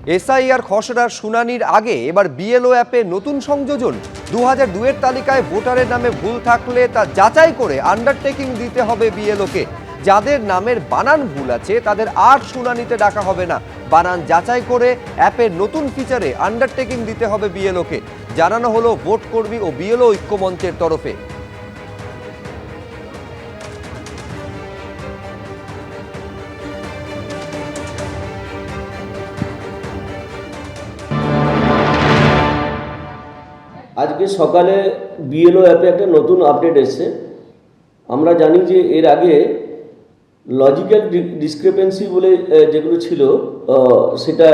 SIR খসড়ার শুনানির আগে এবার বিএলও অ্যাপে নতুন সংযোজন। 2002-এর তালিকায় ভোটারের নামে ভুল থাকলে তা যাচাই করে আন্ডারটেকিং দিতে হবে বিএলওকে। যাদের নামের বানান ভুল আছে তাদের আর শুনানিতে ডাকা হবে না। বানান যাচাই করে অ্যাপের নতুন ফিচারে আন্ডারটেকিং দিতে হবে বিএলওকে, জানানো হলো ভোট কর্মী ও বিএলও ঐক্যমঞ্চের তরফে। আজকে সকালে বিএলও অ্যাপে একটা নতুন আপডেট এসেছে। আমরা জানি যে এর আগে লজিক্যাল ডিসক্রিপেন্সি বলে যেগুলো ছিল সেটা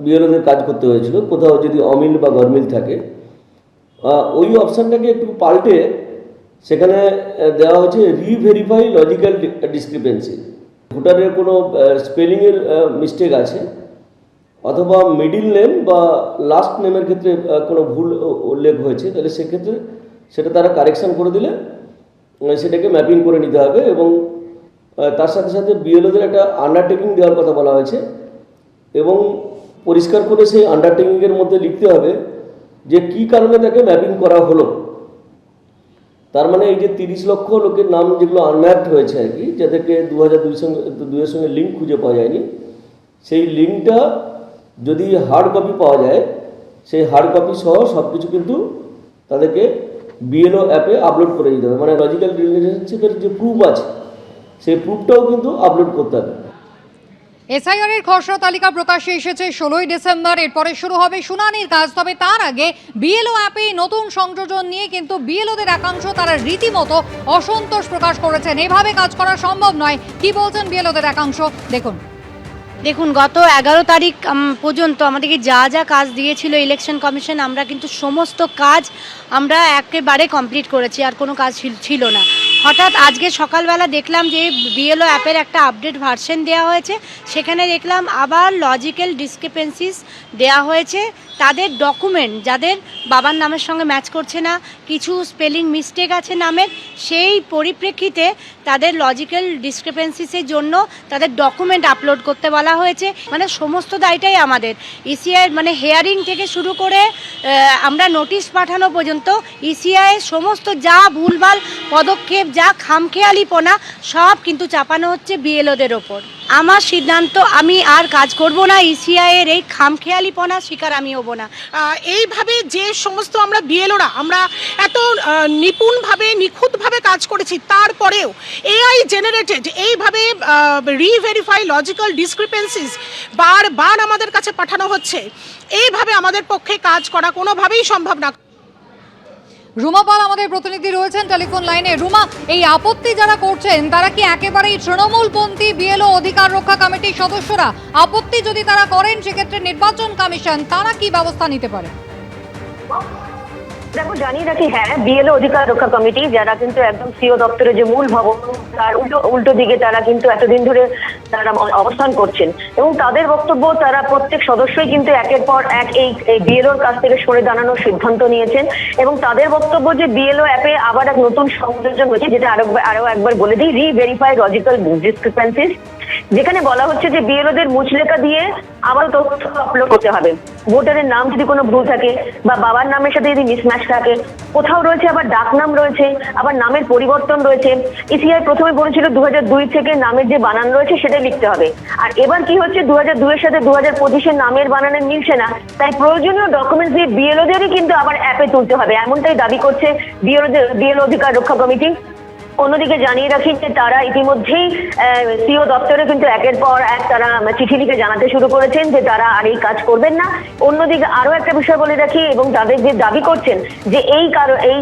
বিএলওদের কাজ করতে হয়েছিল, কোথাও যদি অমিল বা গরমিল থাকে। ওই অপশানটাকে একটু পাল্টে সেখানে দেওয়া হচ্ছে রিভেরিফাই লজিক্যাল ডিসক্রিপেন্সি। ভোটারের কোনো স্পেলিংয়ের মিস্টেক আছে অথবা মিডিল নেম বা লাস্ট নেমের ক্ষেত্রে কোনো ভুল উল্লেখ হয়েছে, তাহলে সেক্ষেত্রে সেটা তারা কারেকশান করে দিলে সেটাকে ম্যাপিং করে নিতে হবে। এবং তার সাথে সাথে বিএলওদের একটা আন্ডারটেকিং দেওয়ার কথা বলা হয়েছে এবং পরিষ্কার করে সেই আন্ডারটেকিংয়ের মধ্যে লিখতে হবে যে কী কারণে তাকে ম্যাপিং করা হলো। তার মানে এই যে 30 লক্ষ লোকের নাম যেগুলো আনম্যাপড হয়েছে আর কি, যাদেরকে 2002-এর সঙ্গে লিঙ্ক খুঁজে পাওয়া যায়নি, সেই লিঙ্কটা যদি হার্ড কপি পাওয়া যায়, সেই হার্ড কপি সহ সব কিছু কিন্তু তাদেরকে বিএলও অ্যাপে আপলোড করে দিতে হবে। মানে লজিক্যাল রিলেশনশিপের যে প্রুফ আছে সেই প্রুফটাও কিন্তু আপলোড করতে হবে। এসআইআর এর খসড়া তালিকা প্রকাশ্যে এসেছে 16ই ডিসেম্বর। এরপরে শুরু হবে শুনানির কাজ। তবে তার আগে বিএলও অ্যাপে নতুন সংযোজন নিয়ে কিন্তু বিএলওদের একাংশ তারা রীতিমতো অসন্তোষ প্রকাশ করেছেন। এভাবে কাজ করা সম্ভব নয়, কি বলছেন বিএলওদের একাংশ দেখুন। গত 11 তারিখ পর্যন্ত আমাদেরকে যা যা কাজ দিয়েছিল ইলেকশন কমিশন, আমরা কিন্তু সমস্ত কাজ আমরা একেবারে কমপ্লিট করেছি, আর কোনো কাজ ছিল না। হঠাৎ আজকে সকালবেলা দেখলাম যে বিএলও অ্যাপের একটা আপডেট ভার্সন দেওয়া হয়েছে, সেখানে দেখলাম আবার লজিক্যাল ডিসক্রিপেন্সিস দেওয়া হয়েছে। তাদের ডকুমেন্ট যাদের বাবার নামের সঙ্গে ম্যাচ করছে না, কিছু স্পেলিং মিস্টেক আছে নামের, সেই পরিপ্রেক্ষিতে তাদের লজিক্যাল ডিসক্রিপেন্সিসের জন্য তাদের ডকুমেন্ট আপলোড করতে বলা হয়েছে। মানে সমস্ত দায়টাই আমাদের। ইসিআই মানে হেয়ারিং থেকে শুরু করে আমরা নোটিশ পাঠানো পর্যন্ত ইসিআইয়ের সমস্ত যা ভুলভাল পদক্ষেপ, যা খামখেয়ালিপনা, সব কিন্তু চাপানো হচ্ছে বিএলওদের ওপর। আমার সিদ্ধান্ত, আমি আর কাজ করব না। ইসিআইয়ের এই খামখেয়ালিপনা শিকার আমি হব না। এইভাবে যে সমস্ত আমরা বিএলওরা আমরা এত নিপুণভাবে নিখুঁতভাবে কাজ করেছি, তারপরেও এআই জেনারেটেড এইভাবে রিভেরিফাই লজিক্যাল ডিসক্রিপেন্সিস বারবার আমাদের কাছে পাঠানো হচ্ছে। এইভাবে আমাদের পক্ষে কাজ করা কোনোভাবেই সম্ভব না। রুমা পাল আমাদের প্রতিনিধি রয়েছেন টেলিফোন লাইনে। রুমা, এই আপত্তি যারা করছেন তারা কি একেবারেই তৃণমূলপন্থী বিএলও অধিকার রক্ষা কমিটির সদস্যরা? আপত্তি যদি তারা করেন সেক্ষেত্রে নির্বাচন কমিশন তারা কি ব্যবস্থা নিতে পারে? দেখো, জানিয়ে রাখি, হ্যাঁ, বিএলও অধিকার রক্ষা কমিটি যারা কিন্তু একদম সিও দপ্তরের যে মূল ভবন তার উল্টো দিকে তারা কিন্তু এতদিন ধরে তারা অবস্থান করছেন এবং তাদের বক্তব্য তারা প্রত্যেক সদস্যই কিন্তু একের পর এক এই বিএলওর কাছ থেকে সরে দাঁড়ানোর সিদ্ধান্ত নিয়েছেন এবং তাদের বক্তব্য যে বিএলও অ্যাপে আবার এক নতুন সংযোজন হয়েছে, যেটা আরো একবার বলে দিই, রিভেরিফাই লজিক্যাল ডিসক্রিপেন্সিস, যেখানে বলা হচ্ছে যে বিএলওদের মুচলেখা দিয়ে আবার তথ্য আপলোড করতে হবে। ভোটারের নাম যদি কোনো ভুল থাকে বা বাবার নামের সাথে যদি মিসম্যাচ থাকে, কোথাও রয়েছে আবার ডাক নাম রয়েছে, আবার নামের পরিবর্তন রয়েছে। ইসিআই প্রথমে বলেছিল 2002 থেকে নামের যে বানান রয়েছে সেটাই লিখতে হবে, আর এবার কি হচ্ছে 2002-এর সাথে 2025-এর নামের বানানের মিলছে না, তাই প্রয়োজনীয় ডকুমেন্টস দিয়ে বিএলওদেরই কিন্তু আবার অ্যাপে তুলতে হবে, এমনটাই দাবি করছে বিএলও অধিকার রক্ষা কমিটি। অন্যদিকে জানিয়ে রাখি যে তারা ইতিমধ্যেই সিও দপ্তরে কিন্তু একের পর এক তারা চিঠি লিখে জানাতে শুরু করেছেন যে তারা আর এই কাজ করবেন না। অন্যদিকে আরো একটা বিষয় বলে রাখি, এবং তাদের যে দাবি করছেন যে এই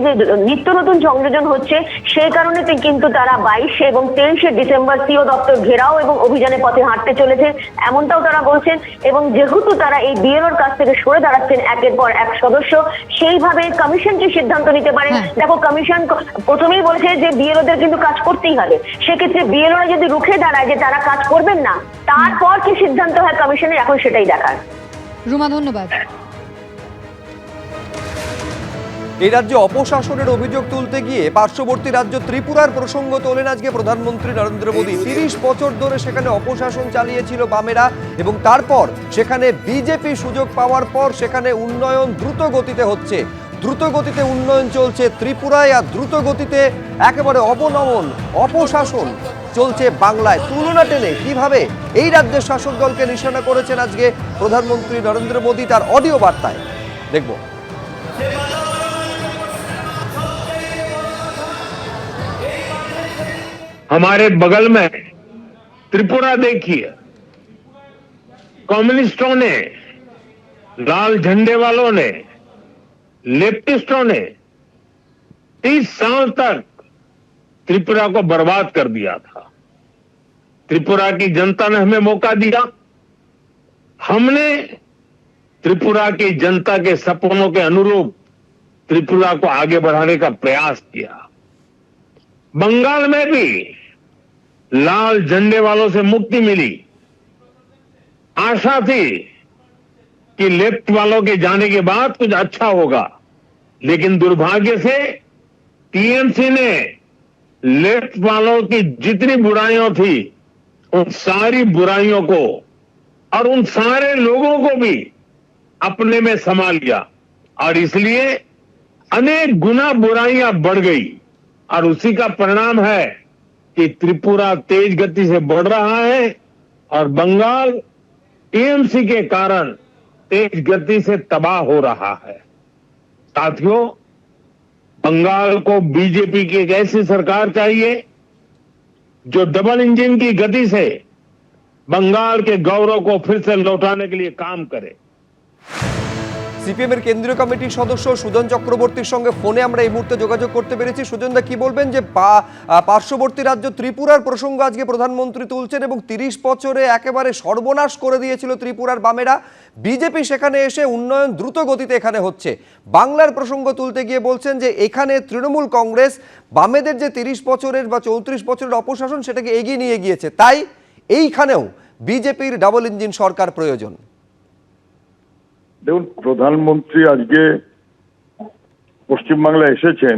যে নিত্য নতুন সংযোজন হচ্ছে, সেই কারণে কিন্তু তারা 22 এবং 23 ডিসেম্বর সিও দপ্তর ঘেরাও এবং অভিযানের পথে হাঁটতে চলেছে, এমনটাও তারা বলছেন। এবং যেহেতু তারা এই বিএলওর কাছ থেকে সরে দাঁড়াচ্ছেন একের পর এক সদস্য, সেইভাবে কমিশন কি সিদ্ধান্ত নিতে পারে। দেখো, কমিশন প্রথমেই বলেছে যে বিএলও কিন্তু কাজ করতেই হবে, সেক্ষেত্রে বিএলওরা যদি রুখে দাঁড়ায় যে তারা কাজ করবেন না, তারপর কি সিদ্ধান্ত হয় কমিশনের, এখন সেটাই দেখার। রুমা, ধন্যবাদ। এই রাজ্যে অপশাসনের অভিযোগ তুলতে গিয়ে পার্শ্ববর্তী রাজ্য ত্রিপুরার প্রসঙ্গ তোলেন আজকে প্রধানমন্ত্রী নরেন্দ্র মোদী। 30 বছর ধরে সেখানে অপশাসন চালিয়েছিল বামেরা এবং তারপর সেখানে বিজেপি সুযোগ পাওয়ার পর সেখানে উন্নয়ন দ্রুত গতিতে হচ্ছে, দ্রুত গতিতে উন্নয়ন চলছে ত্রিপুরায়, আর দ্রুত গতিতে একেবারে অবনমন অপশাসন চলছে বাংলায়। তুলনা টেনে কিভাবে এই রাজ্যের শাসক দলকে নিশানা করেছেন আজকে প্রধানমন্ত্রী নরেন্দ্র মোদী তার অডিও বার্তায় দেখব। हमारे बगल में त्रिपुरा देखिए, कम्युनिस्टों ने, लाल झंडे वालों ने, लेफ्टिस्टों ने 30 साल तक त्रिपुरा को बर्बाद कर दिया था। त्रिपुरा की जनता ने हमें मौका दिया, हमने त्रिपुरा की जनता के सपनों के अनुरूप त्रिपुरा को आगे बढ़ाने का प्रयास किया। बंगाल में भी लाल झंडे वालों से मुक्ति मिली। आशा थी कि लेफ्ट वालों के जाने के बाद कुछ अच्छा होगा, लेकिन दुर्भाग्य से टीएमसी ने लेफ्ट वालों की जितनी बुराइयां थी उन सारी बुराइयों को और उन सारे लोगों को भी अपने में समा लिया, और इसलिए अनेक गुना बुराइयां बढ़ गई। और उसी का परिणाम है कि त्रिपुरा तेज गति से बढ़ रहा है और बंगाल टीएमसी के कारण तेज गति से तबाह हो रहा है। साथियों, बंगाल को बीजेपी की एक ऐसी सरकार चाहिए जो डबल इंजन की गति से बंगाल के गौरव को फिर से लौटाने के लिए काम करे। সিপিএম এর কেন্দ্রীয় কমিটির সদস্য সুজন চক্রবর্তীর সঙ্গে ফোনে আমরা এই মুহূর্তে যোগাযোগ করতে পেরেছি। সুজনদা, কি বলবেন যে পার্শ্ববর্তী রাজ্য ত্রিপুরার প্রসঙ্গ আজকে প্রধানমন্ত্রী তুলছেন এবং 30 বছরে একেবারে সর্বনাশ করে দিয়েছিল ত্রিপুরার বামেরা, বিজেপি সেখানে এসে উন্নয়ন দ্রুত গতিতে এখানে হচ্ছে। বাংলার প্রসঙ্গ তুলতে গিয়ে বলছেন যে এখানে তৃণমূল কংগ্রেস বামেদের যে 30 বছরের বা 34 বছরের অপশাসন সেটাকে এগিয়ে নিয়ে গিয়েছে, তাই এইখানেও বিজেপির ডাবল ইঞ্জিন সরকার প্রয়োজন। দেখুন, প্রধানমন্ত্রী আজকে পশ্চিমবাংলায় এসেছেন,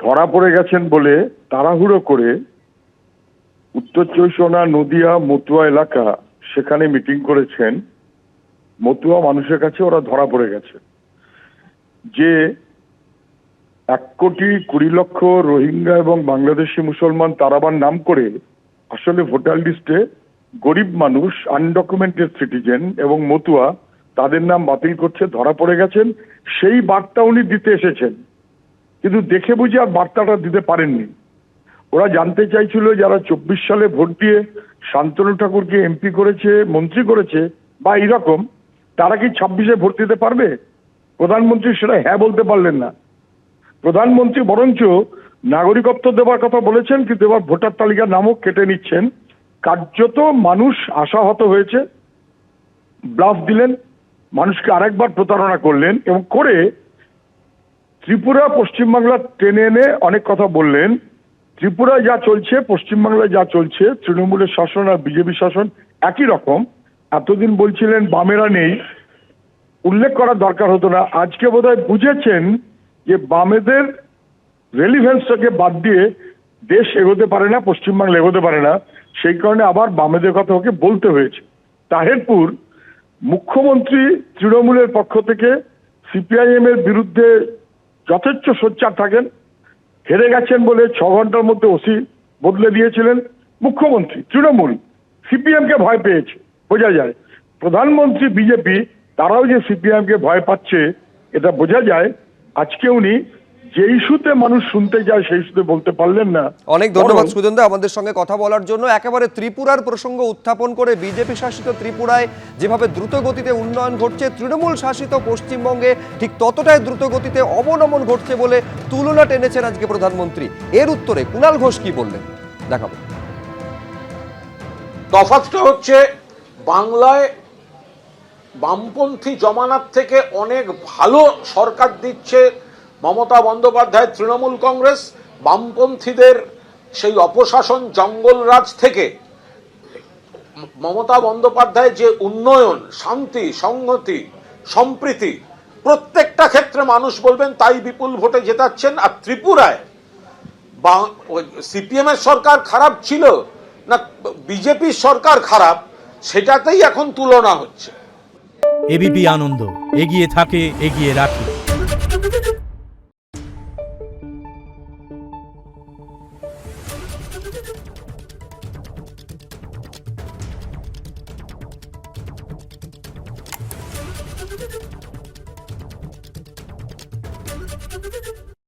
ধরা পড়ে গেছেন বলে তাড়াহুড়ো করে উত্তর চব্বিশ পরগনা, নদিয়া, মতুয়া এলাকা সেখানে মিটিং করেছেন। মতুয়া মানুষের কাছে ওরা ধরা পড়ে গেছে যে 1,20,00,000 রোহিঙ্গা এবং বাংলাদেশি মুসলমান তারাবার নাম করে আসলে ভোটার লিস্টে গরিব মানুষ, আনডকুমেন্টেড সিটিজেন এবং মতুয়া তাদের নাম বাতিল করছে, ধরা পড়ে গেছেন। সেই বার্তা উনি দিতে এসেছেন, কিন্তু দেখে বুঝে আর বার্তাটা দিতে পারেননি। ওরা জানতে চাইছিল যারা 24 সালে ভোট দিয়ে শান্তনু ঠাকুরকে এমপি করেছে, মন্ত্রী করেছে বা এরকম, তারা কি 26-এ ভোট দিতে পারবে? প্রধানমন্ত্রী সেটা হ্যাঁ বলতে পারলেন না। প্রধানমন্ত্রী বরঞ্চ নাগরিকত্ব দেওয়ার কথা বলেছেন, কিন্তু এবার ভোটার তালিকার নামও কেটে নিচ্ছেন। কার্যত মানুষ আশাহত হয়েছে, ব্লাফ দিলেন, মানুষকে আরেকবার প্রতারণা করলেন এবং করে ত্রিপুরা পশ্চিমবাংলা টেনে এনে অনেক কথা বললেন। ত্রিপুরায় যা চলছে, পশ্চিমবাংলায় যা চলছে, তৃণমূলের শাসন আর বিজেপি শাসন একই রকম। এতদিন বলছিলেন বামেরা নেই, উল্লেখ করার দরকার হতো না। আজকে বোধহয় বুঝেছেন যে বামেদের রেলিভেন্সটাকে বাদ দিয়ে দেশ এগোতে পারে না, পশ্চিমবাংলা এগোতে পারে না, সেই কারণে আবার বামেদের কথা ওকে বলতে হয়েছে। তাহেরপুর মুখ্যমন্ত্রী তৃণমূলের পক্ষ থেকে সিপিআইএম এর বিরুদ্ধে যথেচ্ছ সোচ্চার থাকেন। হেরে গেছেন বলে 6 ঘন্টার মধ্যে ওসি বদলে দিয়েছিলেন। মুখ্যমন্ত্রী তৃণমূল, সিপিএম কে ভয় পেয়েছে, বোঝা যায়। প্রধানমন্ত্রী বিজেপি, তারাও যে সিপিএম কে ভয় পাচ্ছে এটা বোঝা যায়। আজকে উনি যে ইস্যুতে মানুষ শুনতে যায় সেই ইস্যুতে বলতে পারলেন না। অনেক ধন্যবাদ সুজনদা আমাদের সঙ্গে কথা বলার জন্য। একেবারে ত্রিপুরার প্রসঙ্গ উত্থাপন করে বিজেপি শাসিত ত্রিপুরায় যেভাবে দ্রুত গতিতে উন্নয়ন ঘটছে, তৃণমূল শাসিত পশ্চিমবঙ্গে ঠিক ততটাই দ্রুত গতিতে অবনমন ঘটছে বলে তুলনা টেনেছেন আজকে প্রধানমন্ত্রী। এর উত্তরে কুণাল ঘোষ কি বললেন দেখাবো। তফাৎটা হচ্ছে বাংলায় বামপন্থী জমানার থেকে অনেক ভালো সরকার দিচ্ছে মমতা বন্দ্যোপাধ্যায় তৃণমূল কংগ্রেস। বামপন্থীদের সেই অপশাসন জঙ্গলরাজ থেকে মমতা বন্দ্যোপাধ্যায় যে উন্নয়ন, শান্তি, সংহতি, সম্প্রীতি প্রত্যেকটা ক্ষেত্রে মানুষ বলবেন তাই বিপুল ভোটে জেতাচ্ছেন। আর ত্রিপুরায় সিপিএম এর সরকার খারাপ ছিল না বিজেপির সরকার খারাপ, সেটাতেই এখন তুলনা হচ্ছে। এবিপি আনন্দ, এগিয়ে থাকে, এগিয়ে রাখে। Thank you.